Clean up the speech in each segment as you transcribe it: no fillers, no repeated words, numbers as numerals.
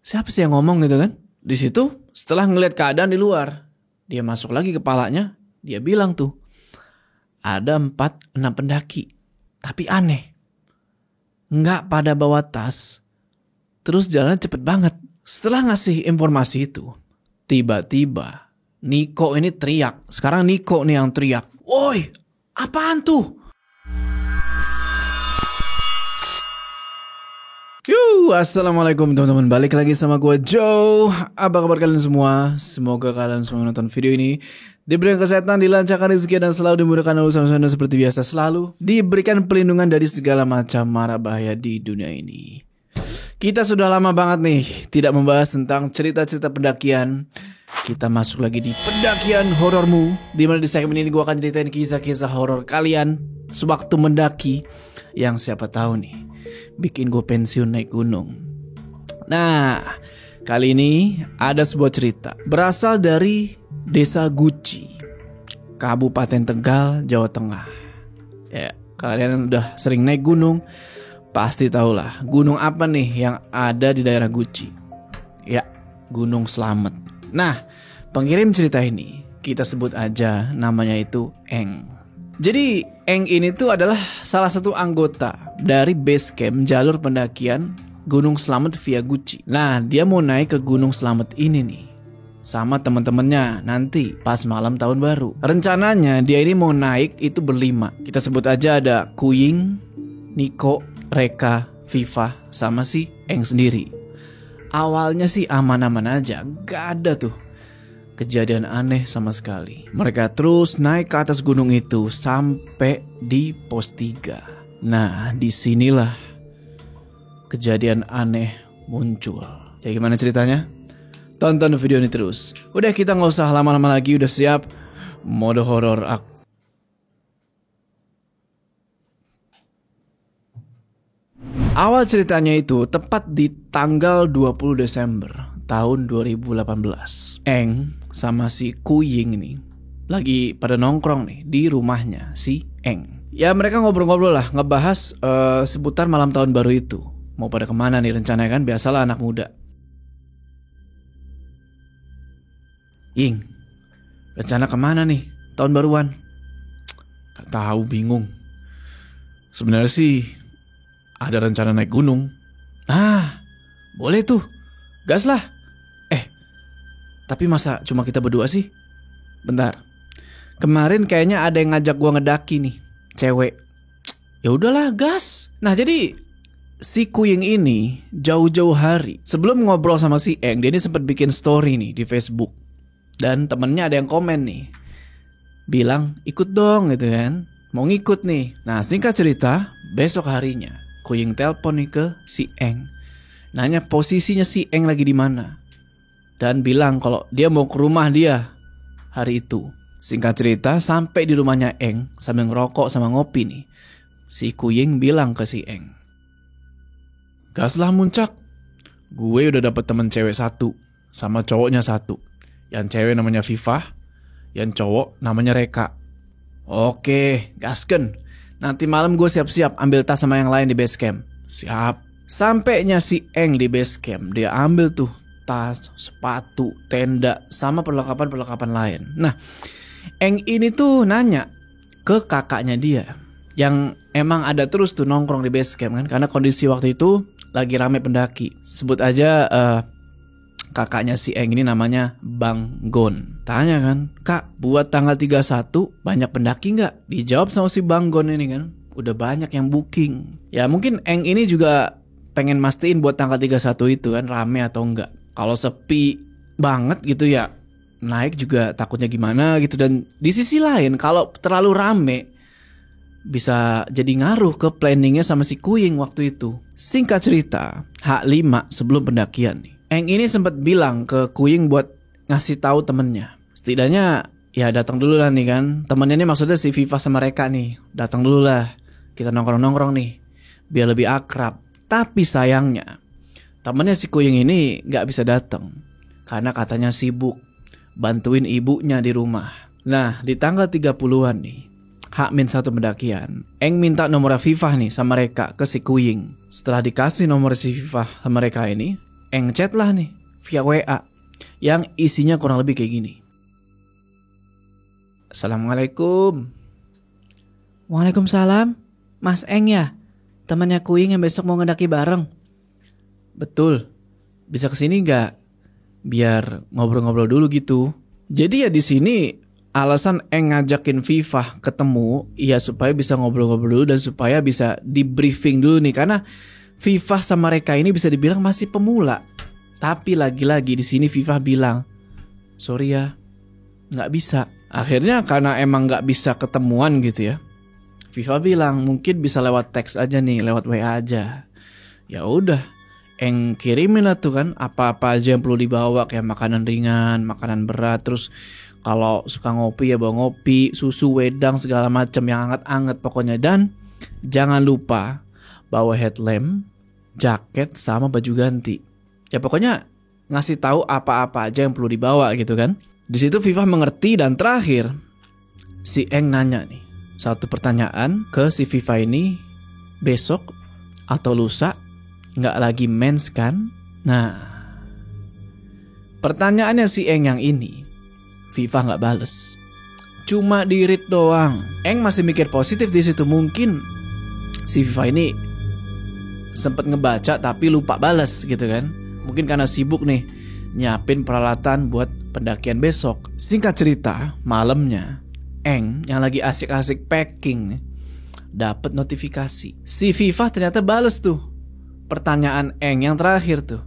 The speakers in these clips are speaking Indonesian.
siapa sih yang ngomong gitu kan? Di situ setelah ngelihat keadaan di luar, dia masuk lagi kepalanya, dia bilang tuh, ada 4-6 pendaki. Tapi aneh, nggak pada bawa tas, terus jalannya cepet banget. Setelah ngasih informasi itu, tiba-tiba Niko ini teriak. Sekarang Niko nih yang teriak. Woi, apaan tuh? Assalamualaikum teman-teman, balik lagi sama gue Joe. Apa kabar kalian semua? Semoga kalian semua nonton video ini diberikan kesehatan, dilancarkan rezeki, dan selalu dimudahkan urusan anda seperti biasa. Selalu diberikan perlindungan dari segala macam mara bahaya di dunia ini. Kita sudah lama banget nih tidak membahas tentang cerita-cerita pendakian. Kita masuk lagi di pendakian horormu, dimana di segmen ini gue akan ceritain kisah-kisah horor kalian sewaktu mendaki, yang siapa tahu nih bikin gue pensiun naik gunung. Nah, kali ini ada sebuah cerita berasal dari Desa Guci, Kabupaten Tegal, Jawa Tengah. Ya, kalian udah sering naik gunung, pasti tahulah gunung apa nih yang ada di daerah Guci. Ya, Gunung Slamet. Nah, pengirim cerita ini kita sebut aja namanya itu Eng. Jadi Eng ini tuh adalah salah satu anggota dari base camp jalur pendakian Gunung Slamet via Guci. Nah, dia mau naik ke Gunung Slamet ini nih sama teman-temannya nanti pas malam tahun baru. Rencananya dia ini mau naik itu berlima. Kita sebut aja ada Kuying, Niko, Reka, Viva, sama si Eng sendiri. Awalnya sih aman-aman aja, gak ada tuh kejadian aneh sama sekali. Mereka terus naik ke atas gunung itu sampai di pos 3. Nah, disinilah kejadian aneh muncul. Ya, gimana ceritanya? Tonton video ini terus. Udah, kita gak usah lama-lama lagi. Udah siap? Mode horor Awal ceritanya itu tepat di tanggal 20 Desember tahun 2018. Eng sama si Kuying ini lagi pada nongkrong nih di rumahnya si Eng. Ya, mereka ngobrol-ngobrol lah, ngebahas seputar malam tahun baru itu. Mau pada kemana nih rencananya kan, biasalah anak muda. Ing, rencana kemana nih tahun baruan? Gak tahu, bingung. Sebenarnya sih ada rencana naik gunung. Nah, boleh tuh, gas lah. Tapi masa cuma kita berdua sih? Bentar, kemarin kayaknya ada yang ngajak gua ngedaki nih, cewek. Ya udahlah, gas. Nah, jadi si Kuying ini jauh-jauh hari sebelum ngobrol sama si Eng, dia ini sempat bikin story nih di Facebook. Dan temennya ada yang komen nih, bilang ikut dong gitu kan, mau ngikut nih. Nah, singkat cerita, besok harinya Kuying telepon nih ke si Eng, nanya posisinya si Eng lagi di mana, dan bilang kalau dia mau ke rumah dia hari itu. Singkat cerita, sampai di rumahnya Eng sambil ngerokok sama ngopi nih, si Kuying bilang ke si Eng, gas lah muncak, gue udah dapet temen cewek 1 sama cowoknya 1. Yang cewek namanya Viva, yang cowok namanya Reka. Oke, gasken. Nanti malam gue siap-siap ambil tas sama yang lain di base camp. Siap. Sampainya si Eng di base camp, dia ambil tuh tas, sepatu, tenda, sama perlengkapan-perlengkapan lain. Nah, Eng ini tuh nanya ke kakaknya dia, yang emang ada terus tuh nongkrong di base camp kan, karena kondisi waktu itu lagi rame pendaki. Sebut aja kakaknya si Eng ini namanya Bang Gon. Tanya kan, kak, buat tanggal 31 banyak pendaki gak? Dijawab sama si Bang Gon ini kan, udah banyak yang booking. Ya mungkin Eng ini juga pengen mastiin buat tanggal 31 itu kan rame atau enggak. Kalau sepi banget gitu ya, naik juga takutnya gimana gitu. Dan di sisi lain, kalau terlalu rame bisa jadi ngaruh ke planningnya sama si Kuying waktu itu. Singkat cerita, H5 sebelum pendakian nih, Eng ini sempat bilang ke Kuying buat ngasih tahu temennya. Setidaknya ya datang dulu lah nih kan. Temennya ini maksudnya si Viva sama Reka nih. Datang dulu lah, kita nongkrong-nongkrong nih, biar lebih akrab. Tapi sayangnya temennya si Kuying ini gak bisa datang karena katanya sibuk bantuin ibunya di rumah. Nah, di tanggal 30-an nih, H-1 pendakian, Eng minta nomor Viva nih sama Reka ke si Kuying. Setelah dikasih nomor si Viva sama Reka ini, Eng chat lah nih via WA yang isinya kurang lebih kayak gini. Assalamualaikum. Waalaikumsalam. Mas Eng ya? Temannya Kuing yang besok mau ngedaki bareng. Betul. Bisa kesini nggak? Biar ngobrol-ngobrol dulu gitu. Jadi ya di sini alasan Eng ngajakin Viva ketemu ya supaya bisa ngobrol-ngobrol dulu dan supaya bisa di briefing dulu nih, karena Viva sama mereka ini bisa dibilang masih pemula. Tapi lagi-lagi di sini Viva bilang, sorry ya, nggak bisa. Akhirnya karena emang nggak bisa ketemuan gitu ya, Viva bilang mungkin bisa lewat teks aja nih, lewat WA aja. Ya udah, Eng kirimin lah tuh kan apa-apa aja yang perlu dibawa, kayak makanan ringan, makanan berat, terus kalau suka ngopi ya bawa ngopi, susu, wedang, segala macam yang hangat-hangat pokoknya. Dan jangan lupa bawa headlamp, jaket, sama baju ganti. Ya pokoknya ngasih tahu apa-apa aja yang perlu dibawa gitu kan. Di situ Viva mengerti dan terakhir si Eng nanya nih satu pertanyaan ke si Viva ini, besok atau lusa nggak lagi mens kan? Nah, pertanyaannya si Eng yang ini Viva nggak bales, cuma di-read doang. Eng masih mikir positif di situ, mungkin si Viva ini sempet ngebaca tapi lupa bales gitu kan. Mungkin karena sibuk nih nyiapin peralatan buat pendakian besok. Singkat cerita, malamnya Eng yang lagi asik-asik packing dapat notifikasi. Si Viva ternyata bales tuh pertanyaan Eng yang terakhir tuh.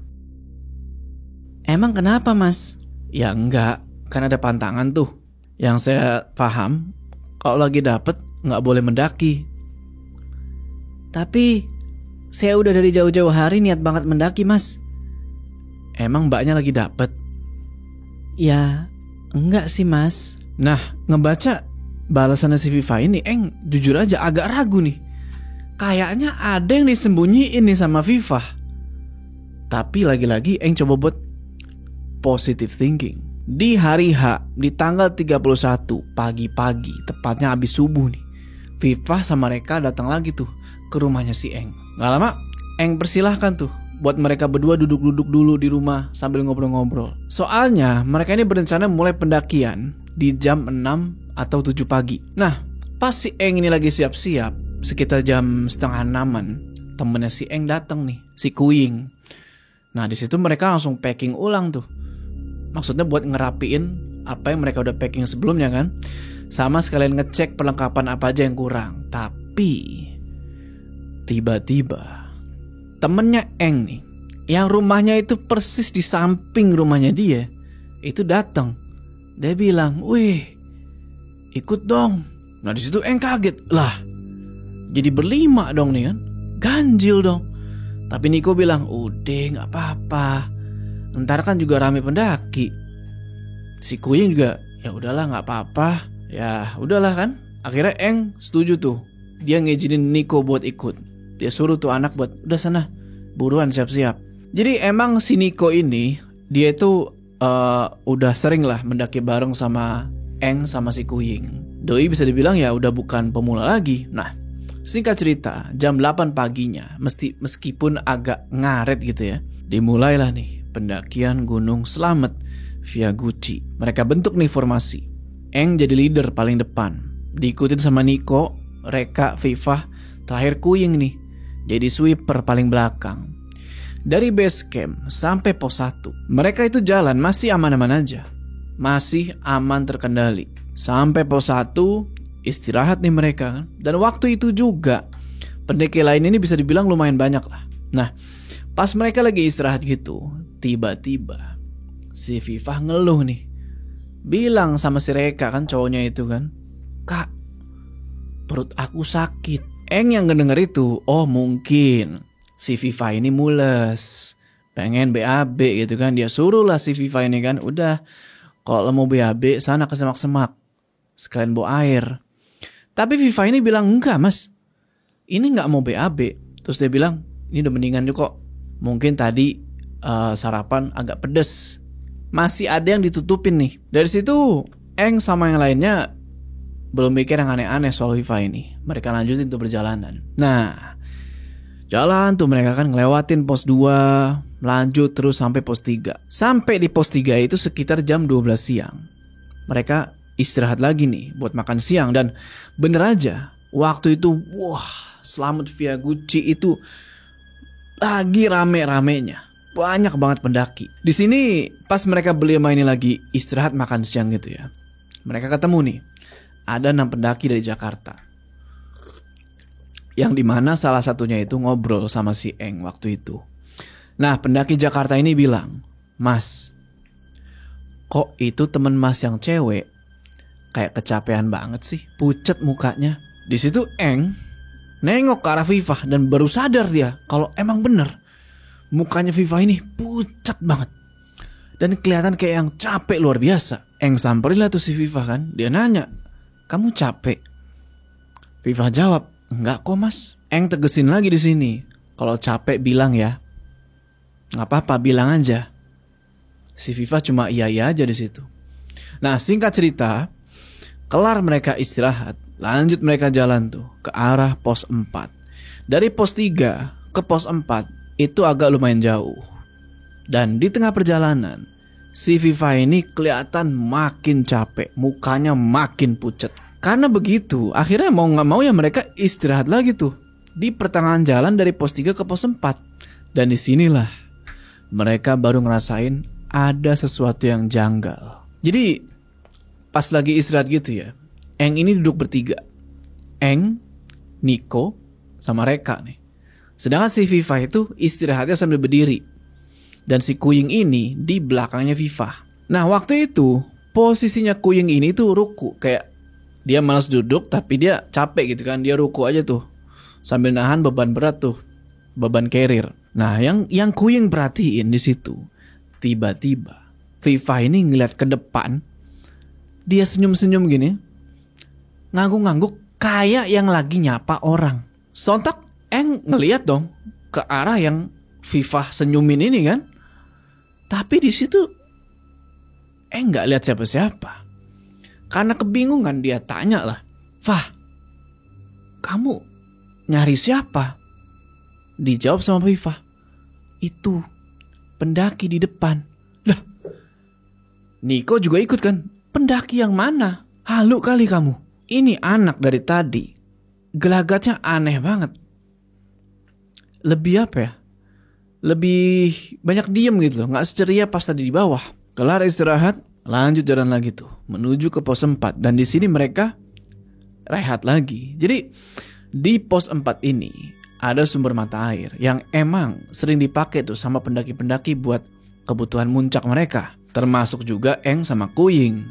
Emang kenapa mas? Ya enggak, kan ada pantangan tuh. Yang saya paham, kalau lagi dapet nggak boleh mendaki. Tapi saya udah dari jauh-jauh hari niat banget mendaki mas. Emang mbaknya lagi dapet? Ya enggak sih mas. Nah, ngebaca balasannya si Viva ini, Eng jujur aja agak ragu nih. Kayaknya ada yang disembunyiin nih sama Viva. Tapi lagi-lagi Eng coba buat positive thinking. Di hari H, di tanggal 31 pagi-pagi, tepatnya habis subuh nih, Viva sama mereka datang lagi tuh ke rumahnya si Eng. Gak lama Eng persilahkan tuh buat mereka berdua duduk-duduk dulu di rumah sambil ngobrol-ngobrol. Soalnya mereka ini berencana mulai pendakian di jam 6 atau 7 pagi. Nah, pas si Eng ini lagi siap-siap, sekitar jam 5:30-an, temennya si Eng datang nih, si Kuing. Nah, di situ mereka langsung packing ulang tuh. Maksudnya buat ngerapiin apa yang mereka udah packing sebelumnya kan. Sama sekalian ngecek perlengkapan apa aja yang kurang. Tapi tiba-tiba temennya Eng nih, yang rumahnya itu persis di samping rumahnya dia, itu datang. Dia bilang, "Wih, ikut dong." Nah di situ Eng kaget, lah jadi berlima dong nih kan, ganjil dong. Tapi Niko bilang, udah nggak apa-apa, ntar kan juga rame pendaki. Si Kuing juga, ya udahlah nggak apa-apa, ya udahlah kan. Akhirnya Eng setuju tuh, dia ngizinin Niko buat ikut. Dia suruh tuh anak buat, udah sana, buruan siap-siap. Jadi emang si Niko ini, dia itu udah sering lah mendaki bareng sama Eng sama si Kuing. Doi bisa dibilang ya udah bukan pemula lagi. Nah, singkat cerita, jam 8 paginya, meskipun agak ngaret gitu ya, dimulailah nih pendakian Gunung Slamet via Guci. Mereka bentuk nih formasi. Eng jadi leader paling depan, diikutin sama Niko, Reka, Viva, terakhir Kuing nih jadi sweeper paling belakang. Dari base camp sampai pos 1, mereka itu jalan masih aman-aman aja, masih aman terkendali. Sampai pos 1 istirahat nih mereka kan. Dan waktu itu juga pendaki lain ini bisa dibilang lumayan banyak lah. Nah, pas mereka lagi istirahat gitu, tiba-tiba si Viva ngeluh nih, bilang sama si Reka kan, cowoknya itu kan, "Kak, perut aku sakit." Eng yang ngedenger itu, oh mungkin si Viva ini mules, pengen BAB gitu kan. Dia suruh lah si Viva ini kan, udah kalau mau BAB sana ke semak-semak, sekalian bawa air. Tapi Viva ini bilang, enggak mas, ini gak mau BAB. Terus dia bilang, ini udah mendingan juga kok, mungkin tadi sarapan agak pedes, masih ada yang ditutupin nih. Dari situ Eng sama yang lainnya belum mikir yang aneh-aneh soal Viva ini. Mereka lanjutin tuh perjalanan. Nah, jalan tuh mereka kan ngelewatin pos 2, lanjut terus sampai pos 3. Sampai di pos 3 itu sekitar jam 12 siang. Mereka istirahat lagi nih buat makan siang. Dan bener aja, waktu itu Slamet via Gucci itu lagi rame-ramenya. Banyak banget pendaki. Di sini pas mereka beli ini lagi istirahat makan siang gitu ya, mereka ketemu nih, ada 6 pendaki dari Jakarta. Yang dimana salah satunya itu ngobrol sama si Eng waktu itu. Nah, pendaki Jakarta ini bilang, "Mas, kok itu temen mas yang cewek kayak kecapean banget sih, pucet mukanya." Di situ Eng nengok ke arah Viva dan baru sadar dia kalau emang bener mukanya Viva ini pucat banget dan kelihatan kayak yang capek luar biasa. Eng samperin lah tuh si Viva kan. Dia nanya, "Kamu capek?" Viva jawab, "Enggak kok mas." Eng tegesin lagi di sini, "Kalau capek bilang ya." "Nggak apa-apa, bilang aja." Si Viva cuma iya aja di situ. Nah, singkat cerita, kelar mereka istirahat, lanjut mereka jalan tuh ke arah pos 4. Dari pos 3 ke pos 4 itu agak lumayan jauh. Dan di tengah perjalanan, si Viva ini kelihatan makin capek, mukanya makin pucat. Karena begitu, akhirnya mau gak mau ya mereka istirahat lagi tuh di pertengahan jalan dari pos 3 ke pos 4. Dan disinilah mereka baru ngerasain ada sesuatu yang janggal. Jadi pas lagi istirahat gitu ya, Eng ini duduk bertiga. Eng, Niko, sama Reka nih. Sedangkan si Viva itu istirahatnya sambil berdiri. Dan si Kuying ini di belakangnya Viva. Nah, waktu itu posisinya Kuying ini tuh ruku. Kayak dia malas duduk tapi dia capek gitu kan. Dia ruku aja tuh sambil nahan beban berat tuh, beban carrier. Nah, yang Kuying perhatiin di situ, tiba-tiba Viva ini ngeliat ke depan. Dia senyum-senyum gini, ngangguk-ngangguk kayak yang lagi nyapa orang. Sontak Eng ngeliat dong ke arah yang Viva senyumin ini kan. Tapi di situ Eng nggak lihat siapa-siapa. Karena kebingungan dia tanya lah, "Fah, kamu nyari siapa?" Dijawab sama Viva, "Itu pendaki di depan." Lah, Niko juga ikut kan. "Pendaki yang mana? Halu kali kamu. Ini anak dari tadi gelagatnya aneh banget. Lebih apa ya? Lebih banyak diem gitu loh, gak seceria pas tadi di bawah." Kelar istirahat, lanjut jalan lagi tuh menuju ke pos 4. Dan di sini mereka rehat lagi. Jadi di pos 4 ini ada sumber mata air yang emang sering dipakai tuh sama pendaki-pendaki buat kebutuhan muncak mereka. Termasuk juga Eng sama Kuying.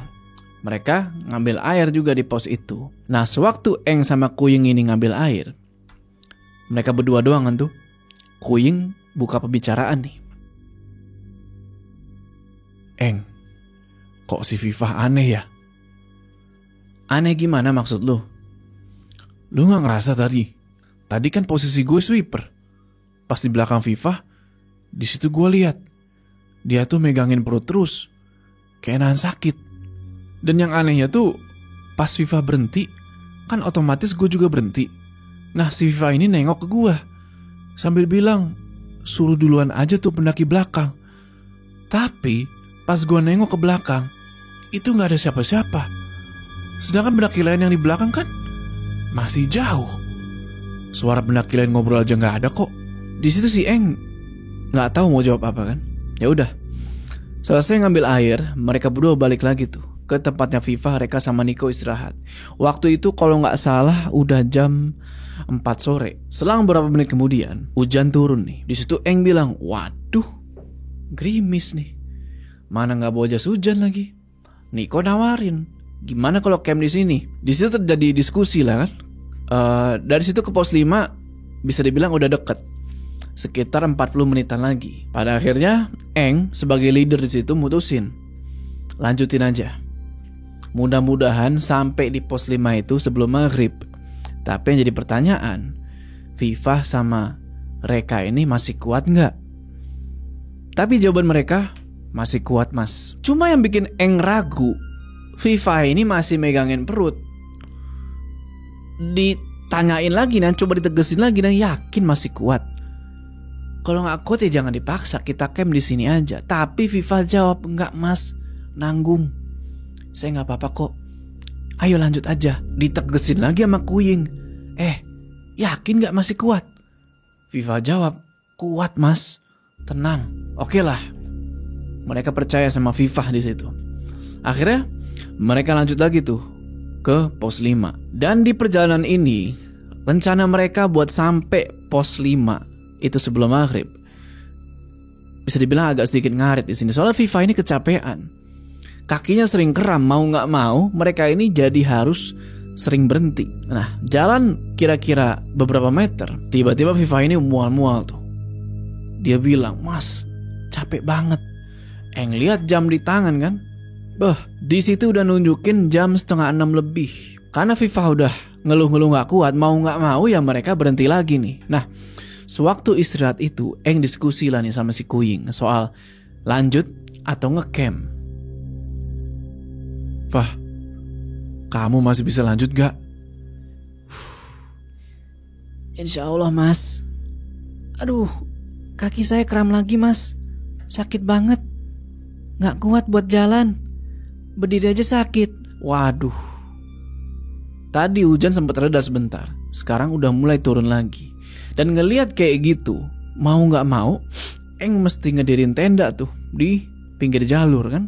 Mereka ngambil air juga di pos itu. Nah, sewaktu Eng sama Kuying ini ngambil air, mereka berdua doang kan tuh. Kuying buka pembicaraan nih. "Eng, kok si Viva aneh ya?" "Aneh gimana maksud lu?" "Lu gak ngerasa tadi? Tadi kan posisi gue sweeper. Pas di belakang Viva, di situ gue lihat dia tuh megangin perut terus, kayak nahan sakit. Dan yang anehnya tuh, pas Viva berhenti, kan otomatis gue juga berhenti. Nah, si Viva ini nengok ke gue sambil bilang, 'Suruh duluan aja tuh pendaki belakang.' Tapi pas gue nengok ke belakang, itu gak ada siapa-siapa. Sedangkan pendaki lain yang di belakang kan masih jauh. Suara pendaki lain ngobrol aja gak ada kok." Di situ si Eng gak tahu mau jawab apa kan. Ya udah, selesai ngambil air, mereka berdua balik lagi tuh ke tempatnya Viva, Reka sama Niko istirahat. Waktu itu kalau gak salah udah jam 4 sore. Selang beberapa menit kemudian, hujan turun nih. Di situ Eng bilang, "Waduh, gerimis nih. Mana gak bawa jas hujan lagi?" Niko nawarin, "Gimana kalau camp di sini?" Di situ terjadi diskusi lah kan. Dari situ ke pos 5 bisa dibilang udah deket, sekitar 40 menitan lagi. Pada akhirnya Eng sebagai leader di situ mutusin, lanjutin aja. Mudah-mudahan sampai di pos 5 itu sebelum maghrib. Tapi yang jadi pertanyaan, Viva sama Reka ini masih kuat gak? Tapi jawaban mereka, masih kuat mas. Cuma yang bikin Eng ragu, Viva ini masih megangin perut. Ditanyain lagi dan coba ditegesin lagi dan yakin masih kuat. Kalau nggak kuat ya jangan dipaksa, kita camp di sini aja. Tapi Viva jawab, enggak mas, nanggung. Saya nggak apa-apa kok. Ayo lanjut aja. Ditegesin lagi sama Kuying. Yakin nggak masih kuat? Viva jawab, kuat mas, tenang. Oke lah. Mereka percaya sama Viva di situ. Akhirnya mereka lanjut lagi tuh ke pos 5. Dan di perjalanan ini rencana mereka buat sampai pos 5 itu sebelum maghrib. Bisa dibilang agak sedikit ngarit di sini. Soalnya Viva ini kecapean. Kakinya sering kram, mau nggak mau mereka ini jadi harus sering berhenti. Nah, jalan kira-kira beberapa meter, tiba-tiba Viva ini mual-mual tuh. Dia bilang, mas, capek banget. Lihat jam di tangan kan? Di situ udah nunjukin jam 5:30 lebih. Karena Viva udah ngeluh-ngeluh nggak kuat, mau nggak mau ya mereka berhenti lagi nih. Nah, sewaktu istirahat itu, diskusi lah nih sama si Kuying soal lanjut atau ngecamp. Fah, kamu masih bisa lanjut gak? Insya Allah mas. Aduh, kaki saya kram lagi mas. Sakit banget. Gak kuat buat jalan. Berdiri aja sakit. Waduh. Tadi hujan sempat reda sebentar. Sekarang udah mulai turun lagi. Dan ngelihat kayak gitu, mau gak mau, mesti ngedirin tenda tuh di pinggir jalur kan.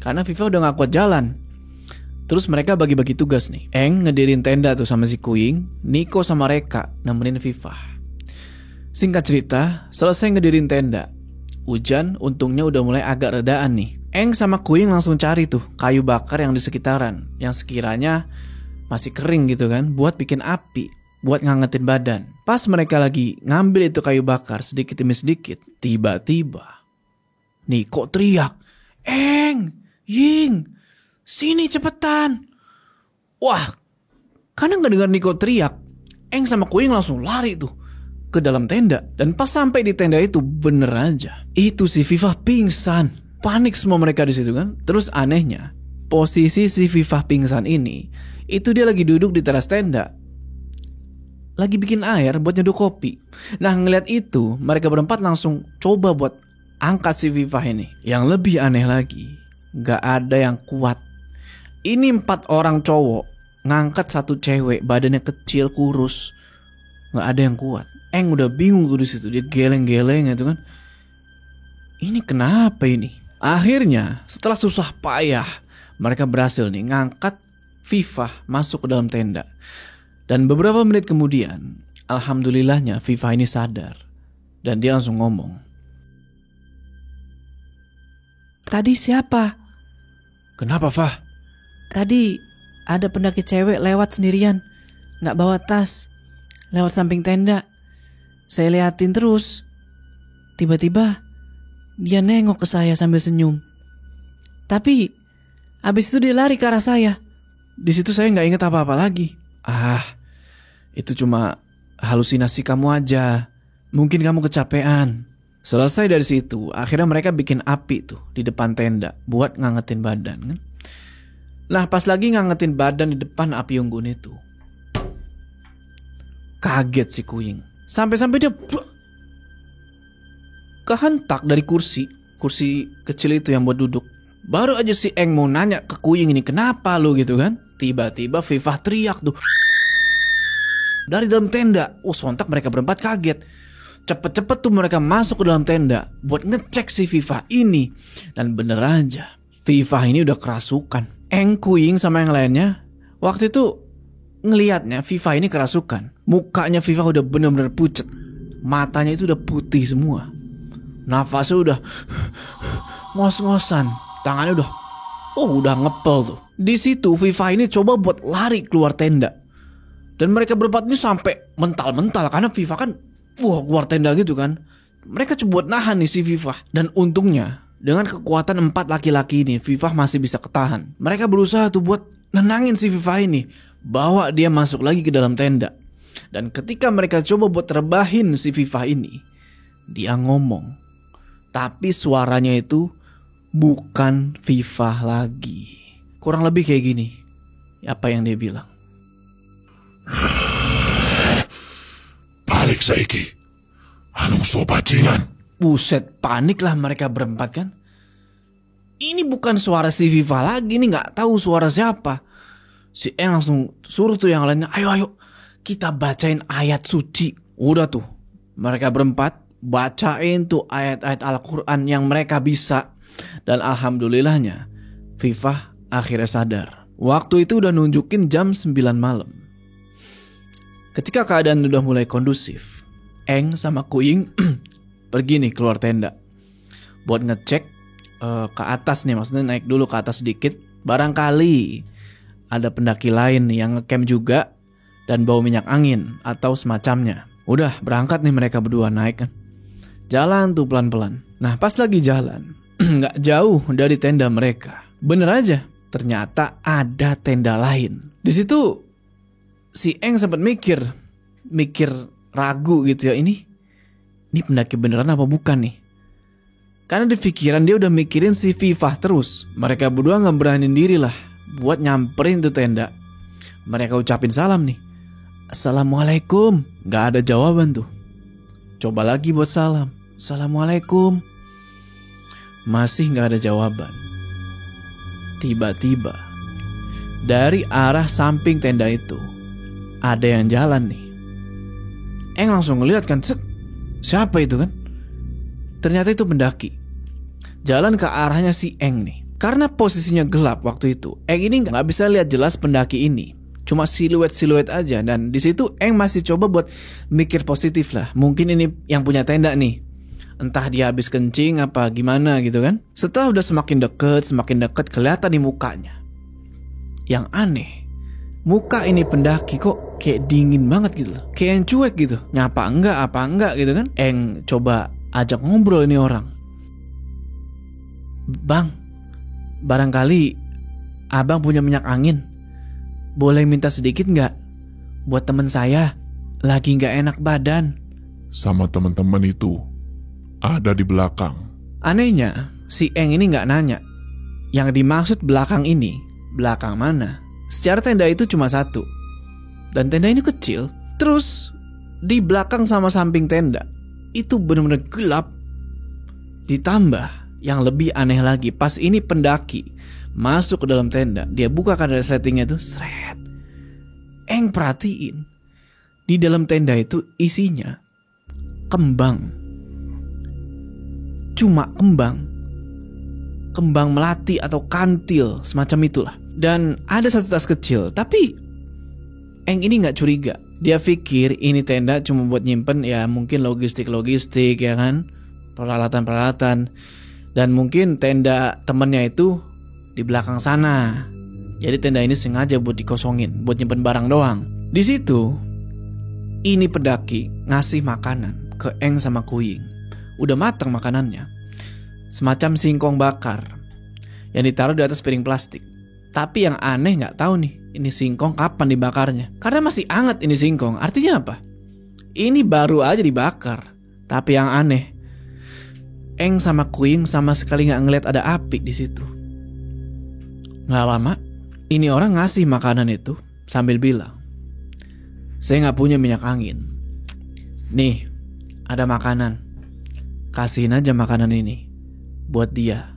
Karena Viva udah gak kuat jalan. Terus mereka bagi-bagi tugas nih. Ngedirin tenda tuh sama si Kuying, Niko sama Reka nemenin Viva. Singkat cerita, selesai ngedirin tenda, hujan untungnya udah mulai agak redaan nih. Sama Kuying langsung cari tuh kayu bakar yang di sekitaran, yang sekiranya masih kering gitu kan, buat bikin api, buat ngangetin badan. Pas mereka lagi ngambil itu kayu bakar sedikit demi sedikit, tiba-tiba Niko teriak, Ying, sini cepetan. Wah, karena gak dengar Niko teriak, sama Kuying langsung lari tuh ke dalam tenda. Dan pas sampai di tenda itu, bener aja, itu si Viva pingsan. Panik semua mereka di situ kan. Terus anehnya, posisi si Viva pingsan ini, itu dia lagi duduk di teras tenda, lagi bikin air buat nyeduh kopi. Nah, ngeliat itu, mereka berempat langsung coba buat angkat si Viva ini. Yang lebih aneh lagi, gak ada yang kuat. Ini 4 orang cowok ngangkat satu cewek, badannya kecil, kurus, gak ada yang kuat. Udah bingung tuh di situ, dia geleng-geleng gitu kan. Ini kenapa ini? Akhirnya setelah susah payah, mereka berhasil nih ngangkat Viva masuk ke dalam tenda. Dan beberapa menit kemudian, alhamdulillahnya Viva ini sadar. Dan dia langsung ngomong, tadi siapa? Kenapa, Fah? Tadi ada pendaki cewek lewat sendirian, gak bawa tas, lewat samping tenda. Saya liatin terus. Tiba-tiba dia nengok ke saya sambil senyum. Tapi abis itu dia lari ke arah saya. Di situ saya gak inget apa-apa lagi. Itu cuma halusinasi kamu aja. Mungkin kamu kecapean. Selesai dari situ, akhirnya mereka bikin api tuh di depan tenda buat ngangetin badan kan. Nah, pas lagi ngangetin badan di depan api unggun itu, kaget si Kuying. Sampai-sampai dia kehentak dari kursi kecil itu yang buat duduk. Baru aja si mau nanya ke Kuying ini, kenapa lu gitu kan. Tiba-tiba Viva teriak tuh dari dalam tenda. Sontak mereka berempat kaget. Cepet-cepet tuh mereka masuk ke dalam tenda buat ngecek si Viva ini. Dan bener aja, Viva ini udah kerasukan. Kuying sama yang lainnya waktu itu ngelihatnya Viva ini kerasukan. Mukanya Viva udah bener-bener pucet. Matanya itu udah putih semua. Nafasnya udah ngos-ngosan. Tangannya udah ngepel tuh. Di situ Viva ini coba buat lari keluar tenda. Dan mereka berempat ini sampai mental-mental karena Viva kan keluar tenda gitu kan. Mereka coba buat nahan nih si Viva. Dan untungnya dengan kekuatan 4 laki-laki ini, Viva masih bisa ketahan. Mereka berusaha tuh buat nenangin si Viva ini, bawa dia masuk lagi ke dalam tenda. Dan ketika mereka coba buat rebahin si Viva ini, dia ngomong. Tapi suaranya itu bukan Viva lagi. Kurang lebih kayak gini. Apa yang dia bilang? Balik saiki. Anong so bajingan? Buset, panik lah mereka berempat kan. Ini bukan suara si Viva lagi nih, gak tahu suara siapa. Si Eng langsung suruh tuh yang lainnya, ayo kita bacain ayat suci. Udah tuh, mereka berempat bacain tuh ayat-ayat Al-Quran yang mereka bisa. Dan alhamdulillahnya Viva akhirnya sadar. Waktu itu udah nunjukin jam 9 malam. Ketika keadaan udah mulai kondusif, Eng sama Kuying pergi nih keluar tenda buat ngecek ke atas nih, maksudnya naik dulu ke atas sedikit. Barangkali ada pendaki lain nih yang ngecamp juga dan bawa minyak angin atau semacamnya. Udah berangkat nih mereka berdua naik kan. Jalan tuh pelan-pelan. Nah pas lagi jalan, gak jauh dari tenda mereka, bener aja ternyata ada tenda lain. Di situ si Eng sempat mikir ragu gitu ya, ini pendaki beneran apa bukan nih? Karena di pikiran dia udah mikirin si Viva terus. Mereka berdua gak beraniin diri lah buat nyamperin tuh tenda. Mereka ucapin salam nih, Assalamualaikum. Gak ada jawaban tuh. Coba lagi buat salam, Assalamualaikum. Masih gak ada jawaban. Tiba-tiba dari arah samping tenda itu ada yang jalan nih. Eng langsung ngeliat kan, siapa itu kan? Ternyata itu pendaki. Jalan ke arahnya si Eng nih. Karena posisinya gelap waktu itu, Eng ini gak bisa lihat jelas pendaki ini. Cuma siluet aja. Dan di situ Eng masih coba buat mikir positif lah. Mungkin ini yang punya tenda nih. Entah dia habis kencing apa gimana gitu kan. Setelah udah semakin deket kelihatan di mukanya. Yang aneh, muka ini pendaki kok kayak dingin banget gitu. Kayak yang cuek gitu. Nyapa enggak gitu kan. Eng coba ajak ngobrol ini orang. Bang, barangkali abang punya minyak angin. Boleh minta sedikit gak? Buat temen saya lagi gak enak badan. Sama teman-teman itu ada di belakang. Anehnya si Eng ini gak nanya. Yang dimaksud belakang ini, belakang mana? Secara tenda itu cuma satu. Dan tenda ini kecil. Terus di belakang sama samping tenda itu benar-benar gelap. Ditambah yang lebih aneh lagi, pas ini pendaki masuk ke dalam tenda, dia buka kan ada settingnya tuh, sret. Eng perhatiin, di dalam tenda itu isinya kembang. Cuma kembang melati atau kantil semacam itulah. Dan ada satu tas kecil, tapi Eng ini gak curiga. Dia pikir ini tenda cuma buat nyimpen ya mungkin logistik ya kan, peralatan. Dan mungkin tenda temennya itu di belakang sana. Jadi tenda ini sengaja buat dikosongin, buat nyimpen barang doang. Di situ ini pendaki ngasih makanan ke Eng sama Kuying. Udah matang makanannya. Semacam singkong bakar yang ditaruh di atas piring plastik. Tapi yang aneh gak tahu nih, ini singkong kapan dibakarnya. Karena masih hangat ini singkong. Artinya apa? Ini baru aja dibakar. Tapi yang aneh, Eng sama Kuying sama sekali gak ngeliat ada api di situ. Gak lama, ini orang ngasih makanan itu sambil bilang, saya gak punya minyak angin. Nih, ada makanan. Kasihin aja makanan ini buat dia,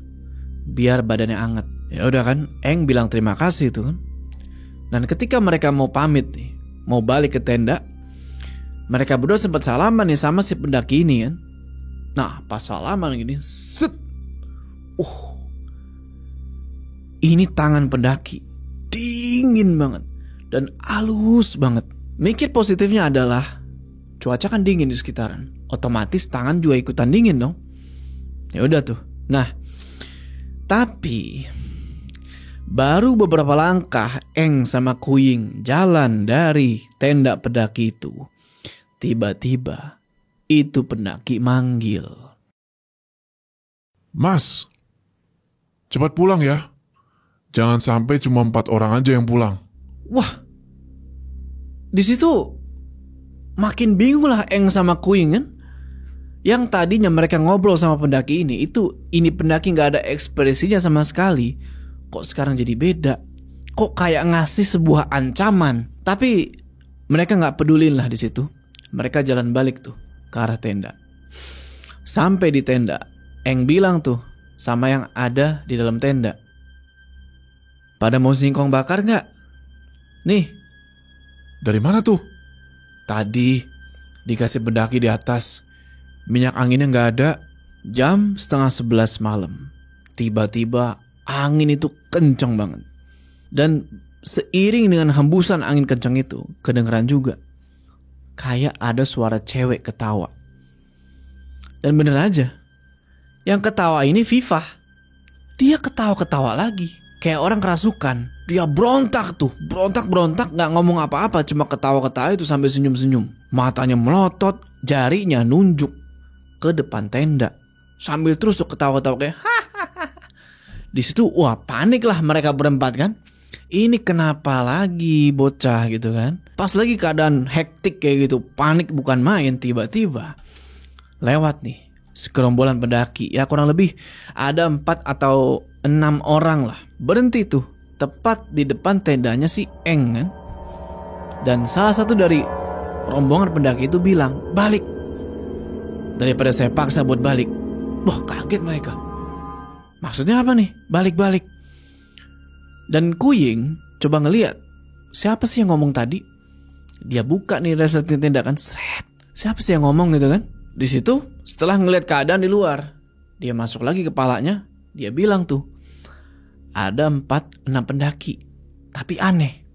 biar badannya hangat. Ya udah kan, Eng bilang terima kasih itu kan. Dan ketika mereka mau pamit nih, mau balik ke tenda, mereka berdua sempat salaman nih sama si pendaki ini kan. Nah pas salaman gini, set, ini tangan pendaki dingin banget dan halus banget. Mikir positifnya adalah cuaca kan dingin di sekitaran, otomatis tangan juga ikutan dingin dong. Ya udah tuh. Nah, tapi baru beberapa langkah Eng sama Kuying jalan dari tenda pendaki itu, tiba-tiba itu pendaki manggil. Mas, cepat pulang ya. Jangan sampai cuma 4 orang aja yang pulang. Wah, di situ makin bingung lah Eng sama Kuying kan. Yang tadinya mereka ngobrol sama pendaki ini pendaki gak ada ekspresinya sama sekali. Kok sekarang jadi beda? Kok kayak ngasih sebuah ancaman? Tapi mereka gak pedulin lah di situ. Mereka jalan balik tuh ke arah tenda. Sampai di tenda, Eng bilang tuh sama yang ada di dalam tenda, "Pada mau singkong bakar nggak? Nih, Dari mana tuh? tadi dikasih pendaki di atas. Minyak anginnya nggak ada. Jam 10:30 malam. Tiba-tiba angin itu kencang banget. Dan seiring dengan hembusan angin kencang itu, kedengeran juga kayak ada suara cewek ketawa. Dan bener aja, yang ketawa ini Vivah. Dia ketawa-ketawa lagi, kayak orang kerasukan. Dia berontak tuh, berontak gak ngomong apa-apa, cuma ketawa-ketawa itu sambil senyum-senyum. Matanya melotot, jarinya nunjuk ke depan tenda, sambil terus tuh ketawa-ketawa kayak hahaha. Di situ wah panik lah mereka berempat kan. Ini kenapa lagi bocah gitu kan. Pas lagi keadaan hektik kayak gitu, panik bukan main, tiba-tiba lewat nih segerombolan pendaki. Ya kurang lebih ada 4 atau 6 orang lah. Berhenti tuh tepat di depan tendanya si Eng kan. Dan salah satu dari rombongan pendaki itu bilang, "Balik. Daripada saya paksa buat balik." Wah, kaget mereka. Maksudnya apa nih? Balik-balik. Dan Kuying coba ngeliat siapa sih yang ngomong tadi. Dia buka nih resleting tenda kan, seret. Siapa sih yang ngomong gitu kan? Di situ setelah ngeliat keadaan di luar, dia masuk lagi kepalanya. Dia bilang tuh, ada 4-6 pendaki, tapi aneh,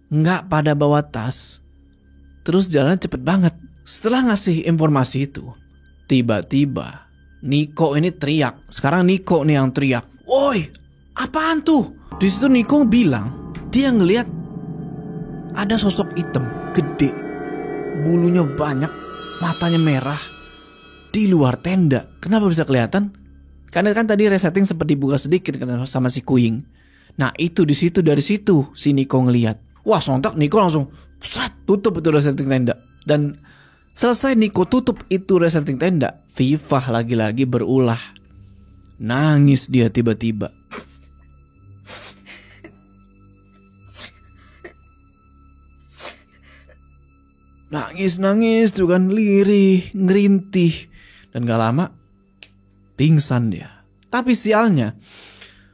nggak pada bawa tas. Terus jalan cepet banget. Setelah ngasih informasi itu, tiba-tiba Niko ini teriak. Sekarang Niko nih yang teriak, "Woi, apaan tuh?" Di situ Niko bilang dia ngelihat ada sosok hitam gede, bulunya banyak, matanya merah di luar tenda. Kenapa bisa kelihatan? Karena kan tadi resetting sempat dibuka sedikit sama si Kuying. Nah itu di situ, dari situ si Niko ngelihat. Wah, sontak Niko langsung tutup itu resetting tenda. Dan selesai Niko tutup itu resetting tenda, Vivah lagi-lagi berulah. Nangis dia tiba-tiba. Nangis tuh kan, lirih, ngerintih. Dan gak lama pingsan dia. Tapi sialnya,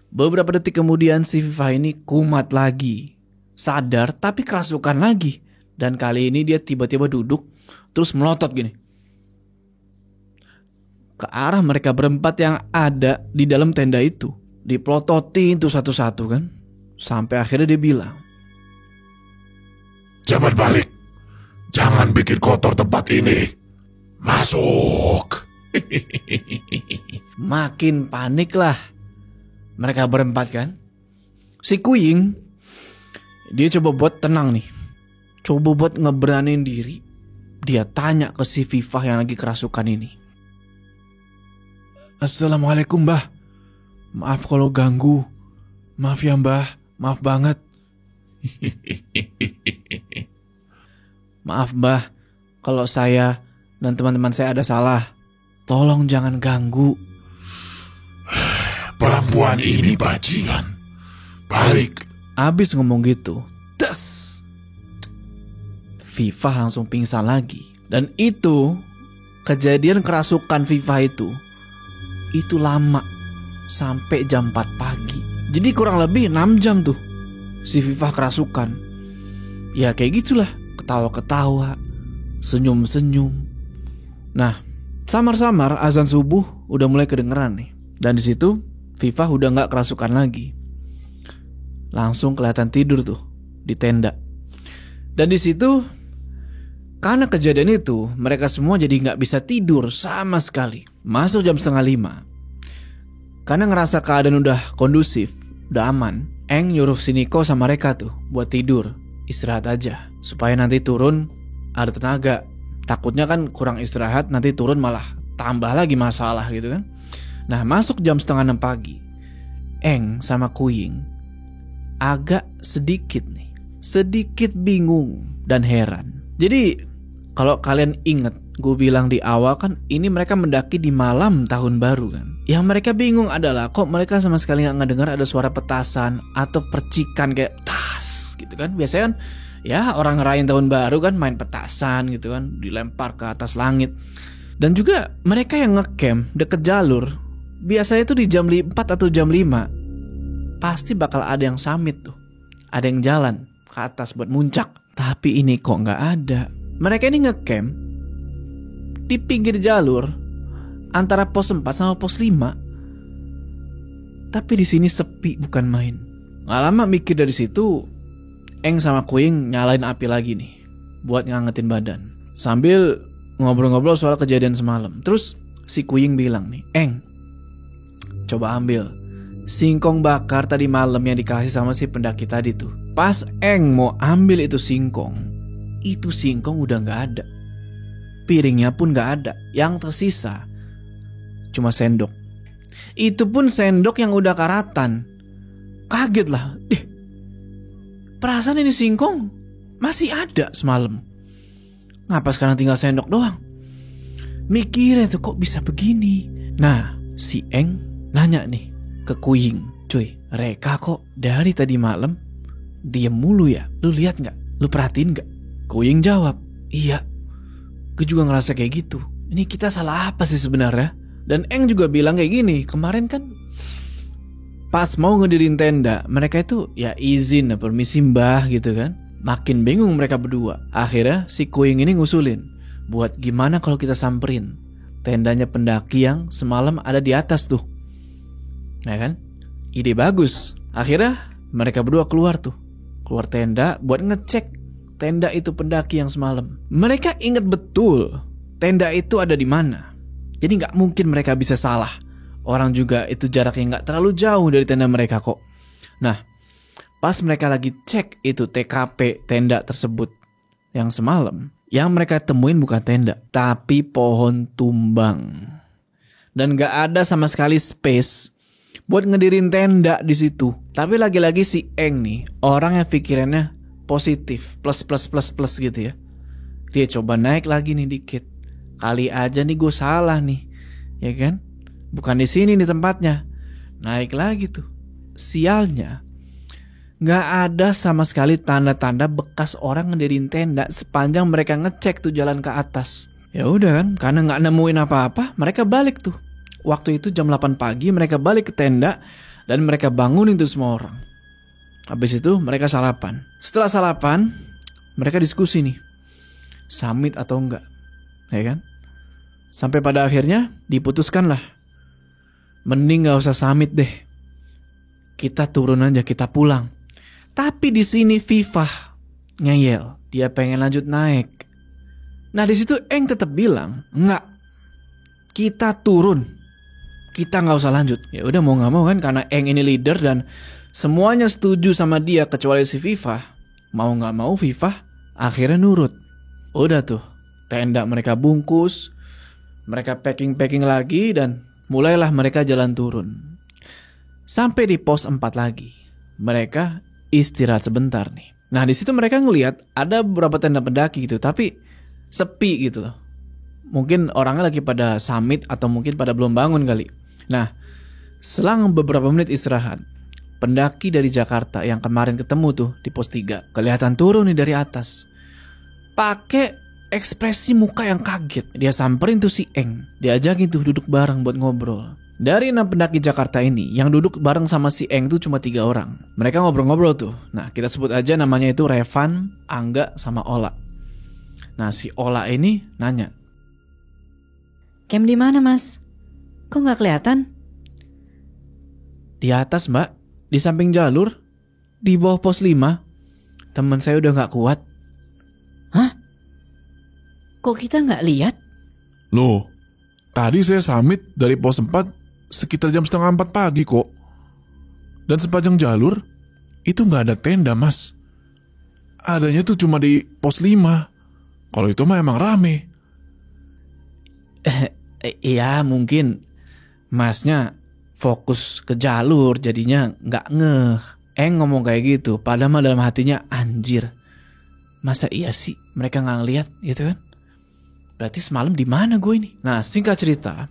beberapa detik kemudian si Vivah ini kumat lagi. Sadar tapi kerasukan lagi. Dan kali ini dia tiba-tiba duduk, terus melotot gini ke arah mereka berempat yang ada di dalam tenda itu. Dipelototin tuh satu-satu kan. Sampai akhirnya dia bilang, Cepat balik. Jangan bikin kotor tempat ini. Masuk. Makin panik lah mereka berempat kan. Si Kuying, dia coba buat tenang nih, coba buat ngeberanin diri. Dia tanya ke si Vivah yang lagi kerasukan ini, "Assalamualaikum Mbah. Maaf kalau ganggu. Maaf ya Mbah, maaf banget." "Maaf Mbah, kalau saya dan teman-teman saya ada salah. Tolong jangan ganggu." Perempuan ini bajingan. Balik. Abis ngomong gitu, des, Vivah langsung pingsan lagi. Dan itu kejadian kerasukan Vivah itu lama, sampai jam 4 pagi. Jadi kurang lebih 6 jam tuh si Vivah kerasukan. Ya kayak gitulah, ketawa-ketawa, senyum-senyum. Nah, samar-samar azan subuh udah mulai kedengeran nih. Dan di situ Vivah udah nggak kerasukan lagi. Langsung kelihatan tidur tuh di tenda. Dan di situ karena kejadian itu, mereka semua jadi nggak bisa tidur sama sekali. Masuk jam 4:30. Karena ngerasa keadaan udah kondusif, udah aman, Eng nyuruh si Niko sama mereka tuh buat tidur, istirahat aja, supaya nanti turun ada tenaga. Takutnya kan kurang istirahat, nanti turun malah tambah lagi masalah gitu kan. Nah, masuk jam 5:30 pagi, Eng sama Kuying agak sedikit bingung dan heran. Jadi kalau kalian inget, gue bilang di awal kan ini mereka mendaki di malam tahun baru kan. Yang mereka bingung adalah kok mereka sama sekali gak ngedengar ada suara petasan atau percikan kayak tas gitu kan. Biasanya kan ya orang ngerayain tahun baru kan main petasan gitu kan, dilempar ke atas langit. Dan juga mereka yang ngecamp deket jalur, biasanya tuh di jam 4 atau jam 5 pasti bakal ada yang summit tuh. Ada yang jalan ke atas buat muncak. Tapi ini kok gak ada. Mereka ini ngecamp di pinggir jalur antara pos 4 sama pos 5. Tapi di sini sepi bukan main. Gak lama mikir dari situ, Eng sama Kuing nyalain api lagi nih buat ngangetin badan. Sambil ngobrol-ngobrol soal kejadian semalam. Terus si Kuing bilang nih, Eng, coba ambil singkong bakar tadi malam yang dikasih sama si pendaki tadi tuh. Pas Eng mau ambil itu singkong udah gak ada. Piringnya pun gak ada. Yang tersisa cuma sendok. Itu pun sendok yang udah karatan. Kaget lah. Perasaan ini singkong masih ada semalam. Ngapa sekarang tinggal sendok doang? Mikirnya tuh kok bisa begini. Nah, si Eng nanya nih ke Kuing, cuy, Reka kok dari tadi malam diem mulu ya? Lu lihat gak? Lu perhatiin gak? Kuing jawab, iya, gue juga ngerasa kayak gitu. Ini kita salah apa sih sebenarnya? Dan Eng juga bilang kayak gini, kemarin kan pas mau ngedirin tenda, mereka itu ya izin, permisi mbah gitu kan. Makin bingung mereka berdua. Akhirnya si Kuing ini ngusulin, buat gimana kalau kita samperin tendanya pendaki yang semalam ada di atas tuh. Ya kan? Ide bagus. Akhirnya mereka berdua keluar tenda buat ngecek tenda itu pendaki yang semalam. Mereka ingat betul tenda itu ada di mana. Jadi gak mungkin mereka bisa salah. Orang juga itu jaraknya gak terlalu jauh dari tenda mereka kok. Nah, pas mereka lagi cek itu TKP tenda tersebut yang semalam, yang mereka temuin bukan tenda, tapi pohon tumbang. Dan gak ada sama sekali space buat ngedirin tenda di situ. Tapi lagi-lagi si Eng nih, orang yang pikirannya positif, plus gitu ya. Dia coba naik lagi nih dikit. Kali aja nih gue salah nih, ya kan? Bukan di sini nih tempatnya. Naik lagi tuh. Sialnya, gak ada sama sekali tanda-tanda bekas orang ngedirin tenda sepanjang mereka ngecek tuh jalan ke atas. Ya udah kan, karena gak nemuin apa-apa, mereka balik tuh. Waktu itu jam 8 pagi mereka balik ke tenda dan mereka bangunin tuh semua orang. Habis itu mereka sarapan. Setelah sarapan, mereka diskusi nih, summit atau enggak, ya kan? Sampai pada akhirnya diputuskan lah, mending gak usah summit deh. Kita turun aja, kita pulang. Tapi di sini Fifah ngeyel, dia pengen lanjut naik. Nah di situ Eng tetap bilang, enggak, kita turun, kita nggak usah lanjut. Ya udah mau nggak mau kan, karena Eng ini leader dan semuanya setuju sama dia kecuali si Fifah. Mau nggak mau Fifah akhirnya nurut. Udah tuh, tenda mereka bungkus, mereka packing lagi dan mulailah mereka jalan turun. Sampai di pos 4 lagi, mereka istirahat sebentar nih. Nah di situ mereka ngelihat ada beberapa tenda pendaki gitu, tapi sepi gitu loh. Mungkin orangnya lagi pada summit atau mungkin pada belum bangun kali. Nah, selang beberapa menit istirahat, pendaki dari Jakarta yang kemarin ketemu tuh di pos 3 kelihatan turun nih dari atas. Pakai ekspresi muka yang kaget. Dia samperin tuh si Eng, diajakin tuh duduk bareng buat ngobrol. Dari 6 pendaki Jakarta ini, yang duduk bareng sama si Eng tuh cuma 3 orang. Mereka ngobrol-ngobrol tuh. Nah, kita sebut aja namanya itu Revan, Angga, sama Ola. Nah, si Ola ini nanya, Camp di mana, Mas? Kok nggak kelihatan? di atas mbak, di samping jalur, di bawah pos 5. Teman saya udah gak kuat. Hah? Kok kita nggak lihat? Loh, tadi saya summit dari pos 4 sekitar jam 3:30 pagi kok. Dan sepanjang jalur, itu gak ada tenda mas. Adanya tuh cuma di pos 5. Kalau itu mah emang rame. Iya mungkin masnya fokus ke jalur jadinya gak ngeh. Eng ngomong kayak gitu, padahal dalam hatinya anjir. Masa iya sih mereka gak ngeliat gitu kan? Berarti semalam di mana gue ini? Nah singkat cerita,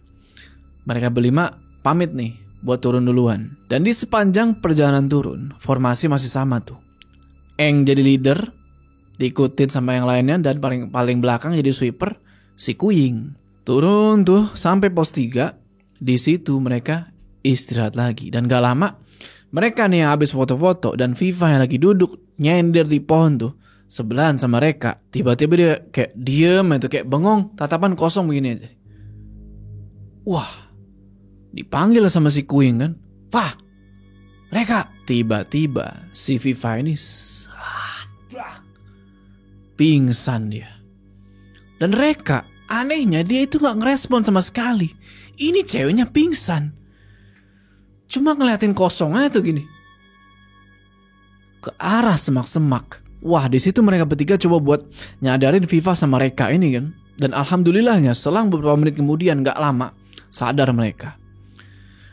mereka berlima pamit nih buat turun duluan. Dan di sepanjang perjalanan turun, formasi masih sama tuh. Eng jadi leader, diikutin sama yang lainnya, dan paling belakang jadi sweeper si Kuing. Turun tuh sampai pos 3. Di situ mereka istirahat lagi. Dan gak lama mereka nih yang habis foto-foto dan Viva yang lagi duduk nyender di pohon tuh sebelahan sama mereka. Tiba-tiba dia kayak diem itu, kayak bengong, tatapan kosong begini aja. Wah, dipanggil sama si Kuing kan. Wah, mereka. Tiba-tiba si Viva ini pingsan dia. Dan Reka, anehnya dia itu gak ngerespon sama sekali. Ini ceweknya pingsan. Cuma ngeliatin kosong aja tuh gini. Ke arah semak-semak. Wah, di situ mereka bertiga coba buat nyadarin Viva sama Reka ini kan. Dan alhamdulillahnya selang beberapa menit kemudian gak lama sadar mereka.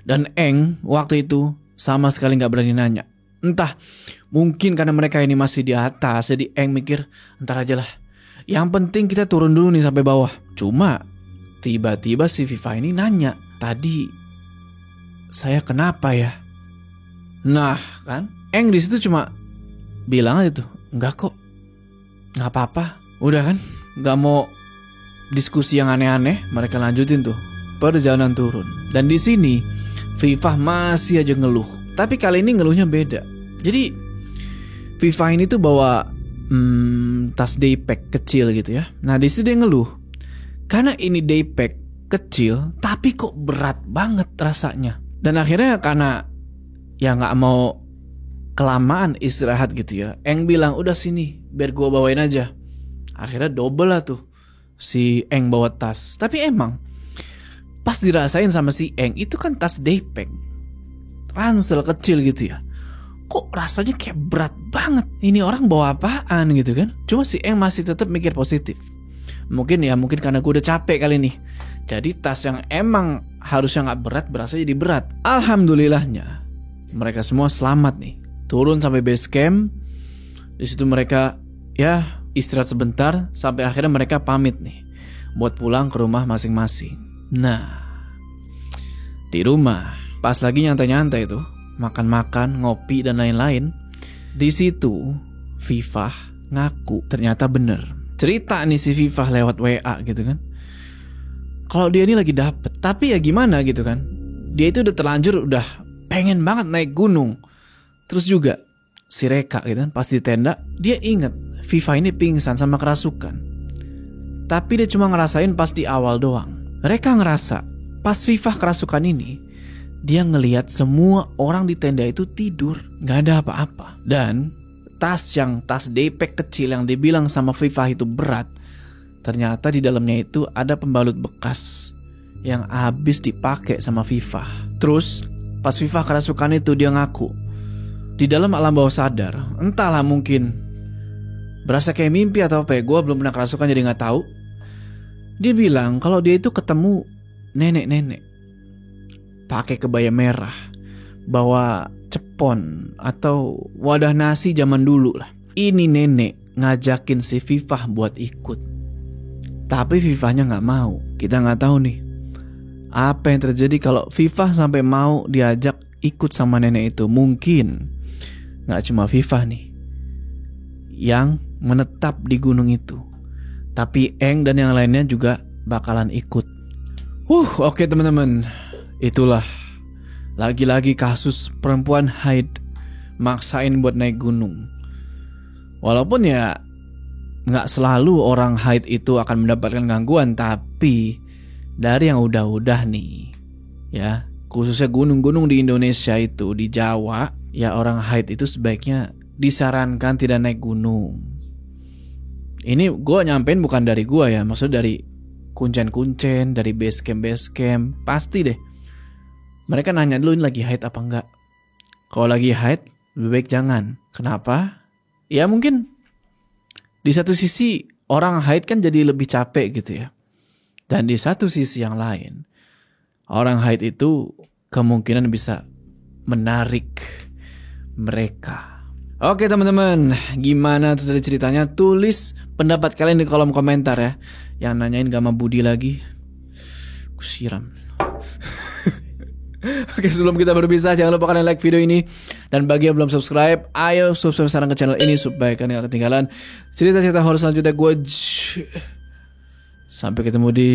Dan Eng waktu itu sama sekali gak berani nanya. Entah, mungkin karena mereka ini masih di atas, jadi Eng mikir, entar aja lah. Yang penting kita turun dulu nih sampai bawah. Cuma tiba-tiba si Viva ini nanya, tadi saya kenapa ya? Nah kan, Eng di situ cuma bilang aja tuh, enggak kok, nggak apa-apa. Udah kan, nggak mau diskusi yang aneh-aneh. Mereka lanjutin tuh perjalanan turun. Dan di sini Viva masih aja ngeluh. Tapi kali ini ngeluhnya beda. Jadi Viva ini tuh bawa tas daypack kecil gitu ya. Nah di situ dia ngeluh karena ini daypack kecil tapi kok berat banget rasanya. Dan akhirnya karena ya nggak mau kelamaan istirahat gitu ya, Eng bilang udah sini biar gua bawain aja. Akhirnya double lah tuh si Eng bawa tas. Tapi emang pas dirasain sama si Eng itu kan tas daypack ransel kecil gitu ya. Kok rasanya kayak berat banget. Ini orang bawa apaan gitu kan. Cuma si Eng masih tetap mikir positif. Mungkin karena gue udah capek kali nih. Jadi tas yang emang harusnya gak berat berasa jadi berat. Alhamdulillahnya mereka semua selamat nih. Turun sampai base camp. Di situ mereka ya istirahat sebentar. Sampai akhirnya mereka pamit nih buat pulang ke rumah masing-masing. Nah, di rumah pas lagi nyantai-nyantai tuh, makan-makan, ngopi dan lain-lain. Di situ Viva ngaku ternyata bener. Cerita nih si Viva lewat WA gitu kan. Kalau dia ini lagi dapet, tapi ya gimana gitu kan. Dia itu udah terlanjur udah pengen banget naik gunung. Terus juga si Reka gitu kan, pas di tenda dia inget Viva ini pingsan sama kerasukan. Tapi dia cuma ngerasain pas di awal doang. Reka ngerasa pas Viva kerasukan ini dia ngelihat semua orang di tenda itu tidur, gak ada apa-apa. Dan tas daypack kecil yang dibilang sama Viva itu berat, ternyata di dalamnya itu ada pembalut bekas yang habis dipakai sama Viva. Terus pas Viva kerasukan itu dia ngaku di dalam alam bawah sadar, entahlah mungkin berasa kayak mimpi atau apa ya, gue belum pernah kerasukan jadi gak tahu. Dia bilang kalau dia itu ketemu nenek-nenek pakai kebaya merah, bawa cepon atau wadah nasi zaman dulu lah. Ini nenek ngajakin si Viva buat ikut. Tapi Vivanya gak mau. Kita gak tahu nih apa yang terjadi kalau Viva sampai mau diajak ikut sama nenek itu. Mungkin gak cuma Viva nih yang menetap di gunung itu, tapi Eng dan yang lainnya juga bakalan ikut. Oke teman-teman, itulah lagi-lagi kasus perempuan haid maksain buat naik gunung. Walaupun ya gak selalu orang haid itu akan mendapatkan gangguan, tapi dari yang udah-udah nih ya, khususnya gunung-gunung di Indonesia itu, di Jawa, ya orang haid itu sebaiknya disarankan tidak naik gunung. Ini gue nyampein bukan dari gue ya, maksudnya dari kuncen-kuncen, dari base camp. Pasti deh mereka nanya dulu ini lagi haid apa enggak. Kalau lagi haid lebih baik jangan. Kenapa? Ya mungkin di satu sisi orang haid kan jadi lebih capek gitu ya. Dan di satu sisi yang lain, orang haid itu kemungkinan bisa menarik mereka. Oke teman-teman, gimana tuh tadi ceritanya? Tulis pendapat kalian di kolom komentar ya. Yang nanyain gak sama Budi lagi, kusiram. Oke, sebelum kita berpisah, jangan lupa kalian like video ini. Dan bagi yang belum subscribe, ayo subscribe sekarang ke channel ini supaya kalian gak ketinggalan cerita-cerita horor selanjutnya gue. Sampai ketemu di